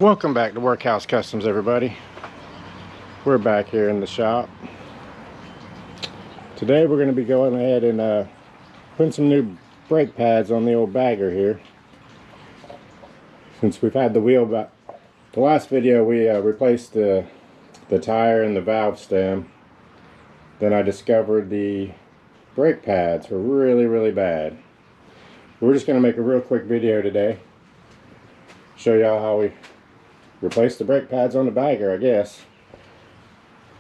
Welcome back to Workhouse Customs, everybody. We're back here in the shop. Today we're going to be going ahead and putting some new brake pads on the old Bagger here. Since we've had the wheel back, the last video we replaced the tire and the valve stem. Then I discovered the brake pads were really bad. We're just going to make a real quick video today. Show y'all how we replace the brake pads on the Bagger, I guess.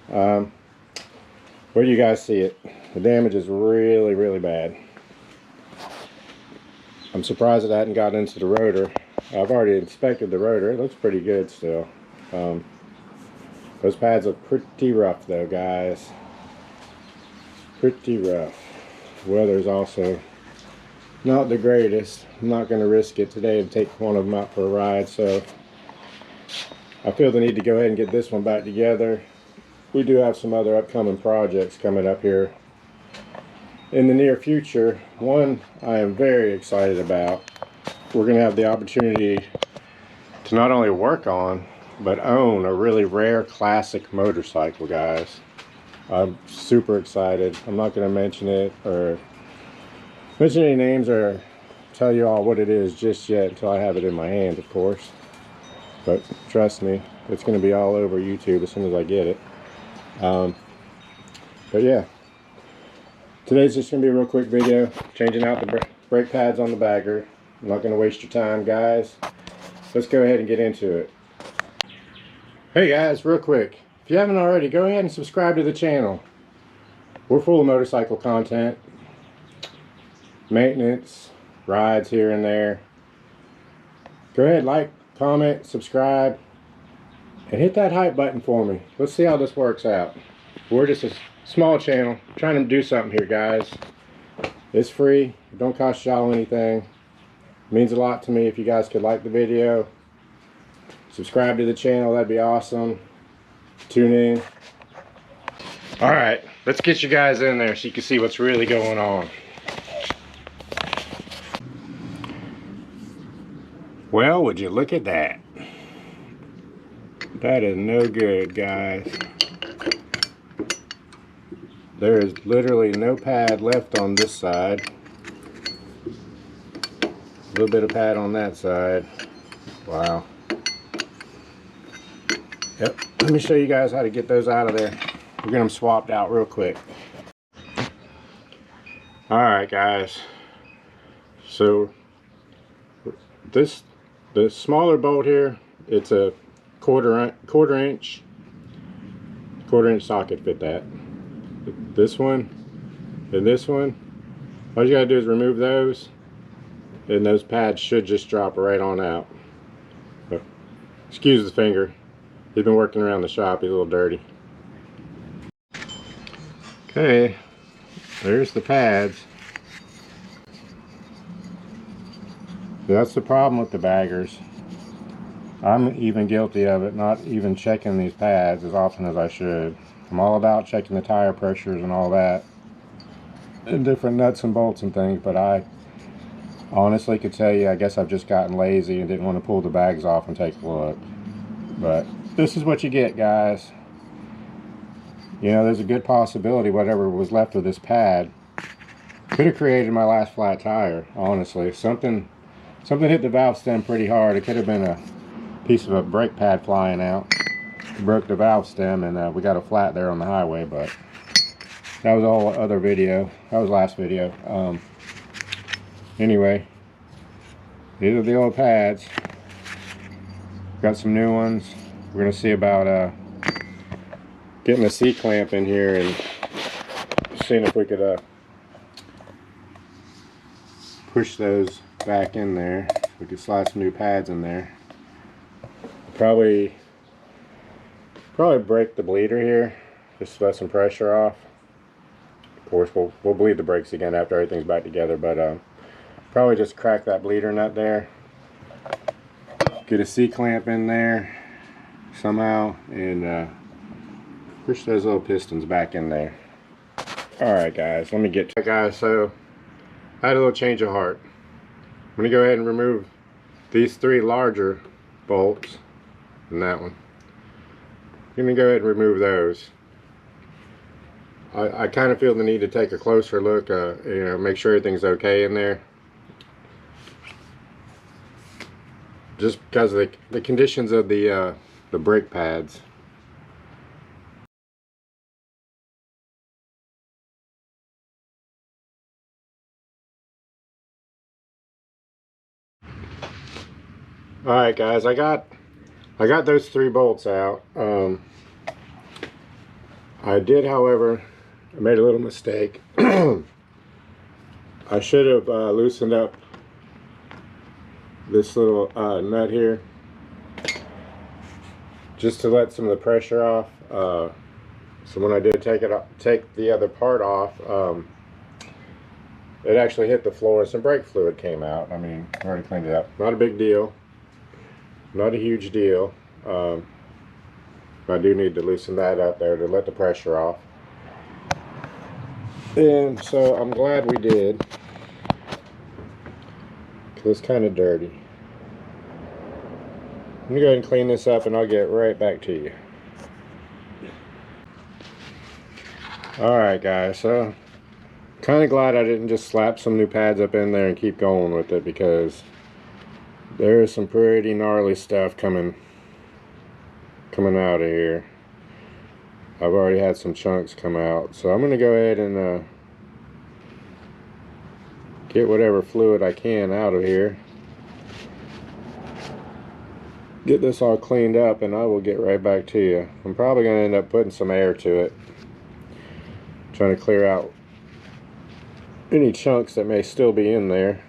Where do you guys see it? The damage is really bad. I'm surprised it hadn't got into the rotor. I've already inspected the rotor. It looks pretty good still. Those pads are pretty rough though, guys. Pretty rough. Weather's also not the greatest. I'm not going to risk it today to take one of them out for a ride, so I feel the need to go ahead and get this one back together. We do have some other upcoming projects coming up here in the near future. One I am very excited about. We're going to have the opportunity to not only work on, but own a really rare classic motorcycle, guys. I'm super excited. I'm not going to mention it or mention any names or tell you all what it is just yet until I have it in my hand, of course. But trust me, it's going to be all over YouTube as soon as I get it. But yeah, today's just going to be a real quick video, changing out the brake pads on the Bagger. I'm not going to waste your time, guys. Let's go ahead and get into it. Hey guys, real quick, if you haven't already, go ahead and subscribe to the channel. We're full of motorcycle content, maintenance, rides here and there. Go ahead, like, comment, subscribe, and hit that hype button for me. Let's see how this works out. We're just a small channel trying to do something here, guys. It's free. It don't cost y'all anything. It means a lot to me if you guys could like the video, subscribe to the channel. That'd be awesome. Tune in. Alright, let's get you guys in there so you can see what's really going on. Well, would you look at that? That is no good, guys. There is literally no pad left on this side. A little bit of pad on that side. Wow. Yep. Let me show you guys how to get those out of there. We'll get them swapped out real quick. Alright, guys. So the smaller bolt here, it's a quarter inch socket fit that. This one and this one, all you gotta do is remove those and those pads should just drop right on out. But, excuse the finger, he's been working around the shop, he's a little dirty. Okay, there's the pads. That's the problem with the Baggers. I'm even guilty of it, not even checking these pads as often as I should. I'm all about checking the tire pressures and all that, and different nuts and bolts and things, but I honestly could tell you, I guess I've just gotten lazy and didn't want to pull the bags off and take a look. But this is what you get, guys. You know, there's a good possibility whatever was left of this pad could have created my last flat tire, honestly. Something hit the valve stem pretty hard. It could have been a piece of a brake pad flying out. It broke the valve stem and we got a flat there on the highway, but that was a whole other video. That was last video. Anyway, these are the old pads. Got some new ones. We're going to see about getting a C-clamp in here and seeing if we could push those back in there. We could slide some new pads in there. Probably break the bleeder here, just to let some pressure off. Of course, we'll bleed the brakes again after everything's back together, but probably just crack that bleeder nut there. Get a C-clamp in there somehow and push those little pistons back in there. Alright guys, let me get to it, guys. So I had a little change of heart. I'm going to go ahead and remove these three larger bolts and that one. I'm gonna go ahead and remove those. I kind of feel the need to take a closer look, you know, make sure everything's okay in there. Just because of the conditions of the brake pads. Alright guys, I got those 3 bolts out. I did, however, I made a little mistake. I should have loosened up this little nut here, just to let some of the pressure off. So when I did take the other part off, it actually hit the floor and some brake fluid came out. I mean, I already cleaned it up. Not a big deal. Not a huge deal. I do need to loosen that up there to let the pressure off. And so I'm glad we did, because it's kind of dirty. I'm going to go ahead and clean this up and I'll get right back to you. Alright guys, so kind of glad I didn't just slap some new pads up in there and keep going with it, because there is some pretty gnarly stuff coming out of here. I've already had some chunks come out, so I'm going to go ahead and get whatever fluid I can out of here, get this all cleaned up, and I will get right back to you. I'm probably going to end up putting some air to it, trying to clear out any chunks that may still be in there.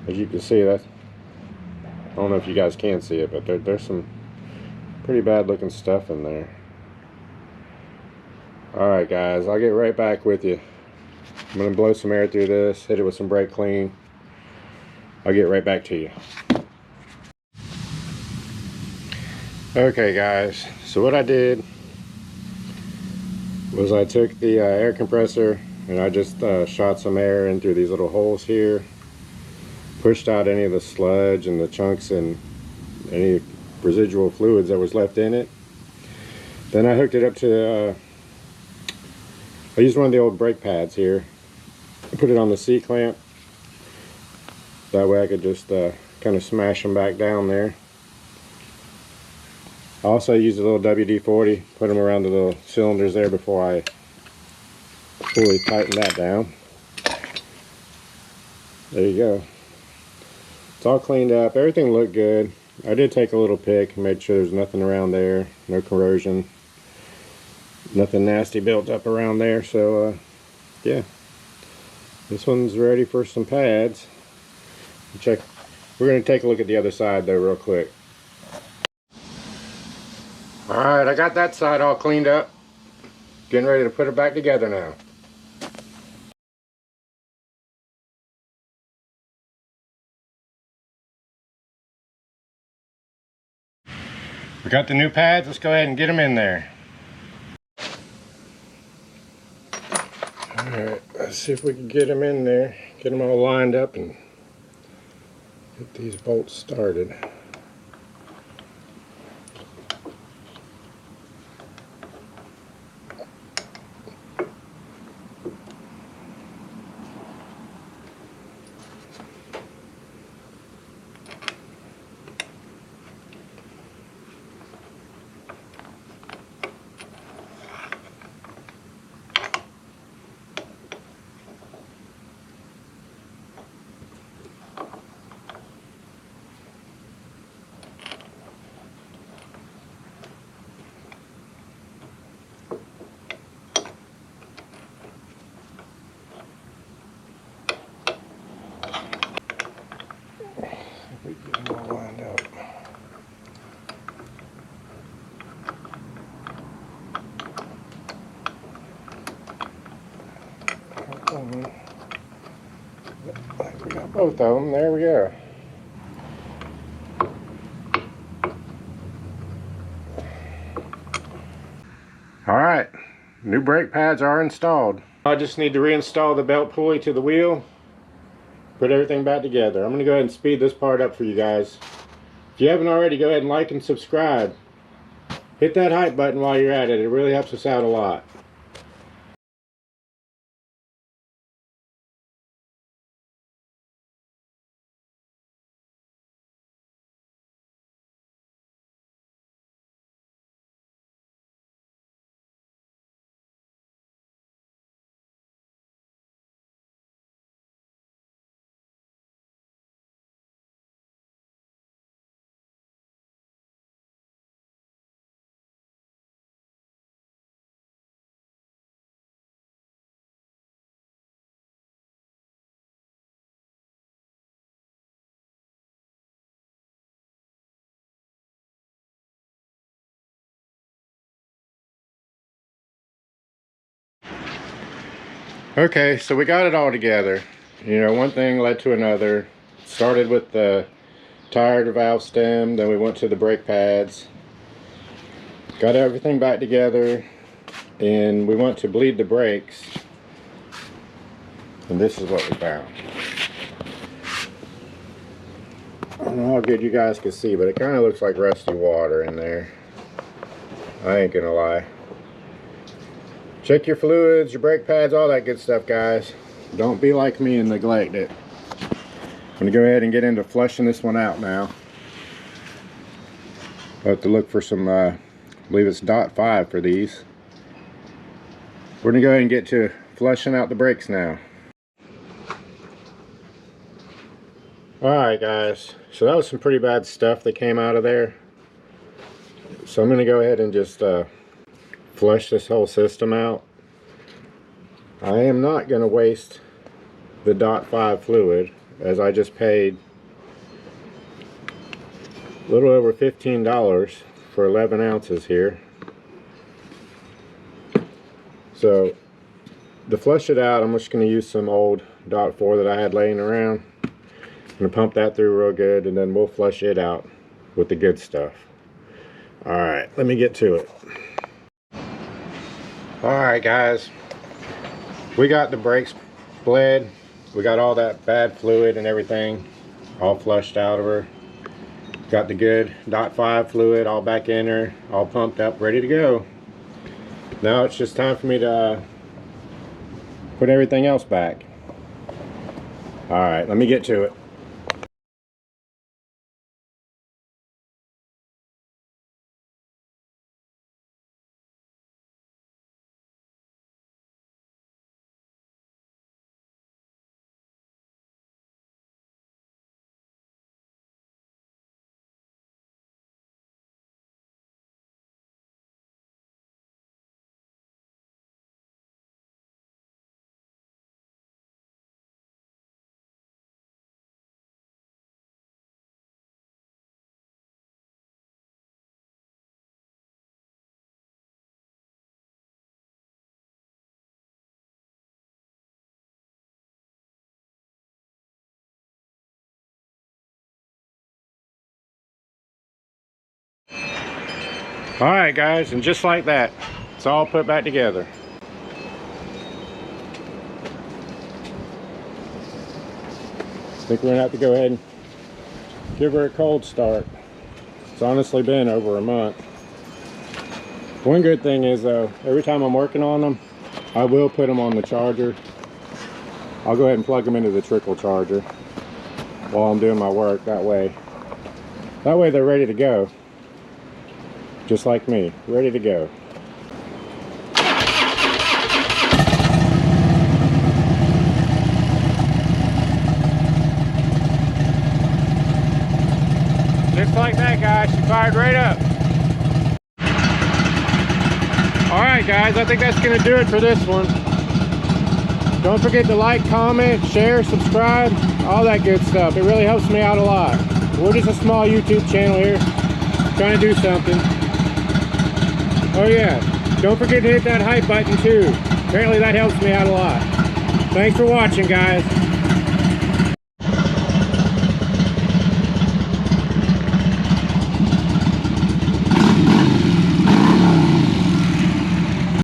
As you can see, I don't know if you guys can see it, but there's some pretty bad looking stuff in there. Alright guys, I'll get right back with you. I'm going to blow some air through this, hit it with some brake clean. I'll get right back to you. Okay guys, so what I did was I took the air compressor and I just shot some air in through these little holes here. Pushed out any of the sludge and the chunks and any residual fluids that was left in it. Then I hooked it up to I used one of the old brake pads here. I put it on the C-clamp. That way I could just kind of smash them back down there. I also used a little WD-40, put them around the little cylinders there before I fully tighten that down. There you go. It's all cleaned up. Everything looked good. I did take a little pick, made sure there's nothing around there, no corrosion, nothing nasty built up around there. So yeah, this one's ready for some pads. Check. We're going to take a look at the other side though real quick. Alright, I got that side all cleaned up. Getting ready to put it back together now. We got the new pads, let's go ahead and get them in there. Alright, let's see if we can get them in there, get them all lined up and get these bolts started. We get them all lined up. We got both of them. There we go. Alright, new brake pads are installed. I just need to reinstall the belt pulley to the wheel, put everything back together. I'm going to go ahead and speed this part up for you guys. If you haven't already, go ahead and like and subscribe. Hit that hype button while you're at it. It really helps us out a lot. Okay, so we got it all together. You know, one thing led to another. Started with the tire valve stem, then we went to the brake pads. Got everything back together, and we went to bleed the brakes. And this is what we found. I don't know how good you guys can see, but it kind of looks like rusty water in there. I ain't gonna lie. Check your fluids, your brake pads, all that good stuff, guys. Don't be like me and neglect it. I'm gonna go ahead and get into flushing this one out now. I'll have to look for some, I believe it's .5 for these. We're gonna go ahead and get to flushing out the brakes now. Alright guys, so that was some pretty bad stuff that came out of there. So I'm gonna go ahead and just flush this whole system out. I am not going to waste the .5 fluid, as I just paid a little over $15 for 11 ounces here. So to flush it out, I'm just going to use some old .4 that I had laying around. I'm going to pump that through real good, and then we'll flush it out with the good stuff. Alright, let me get to it. Alright guys, we got the brakes bled, we got all that bad fluid and everything all flushed out of her. Got the good .5 fluid all back in her, all pumped up, ready to go. Now it's just time for me to put everything else back. Alright, let me get to it. Alright guys, and just like that, it's all put back together. I think we're going to have to go ahead and give her a cold start. It's honestly been over a month. One good thing is though, every time I'm working on them, I will put them on the charger. I'll go ahead and plug them into the trickle charger while I'm doing my work. That way they're ready to go. Just like me, ready to go. Just like that, guys, she fired right up. Alright guys, I think that's going to do it for this one. Don't forget to like, comment, share, subscribe, all that good stuff. It really helps me out a lot. We're just a small YouTube channel here, trying to do something. Oh yeah, don't forget to hit that hype button too. Apparently that helps me out a lot. Thanks for watching, guys.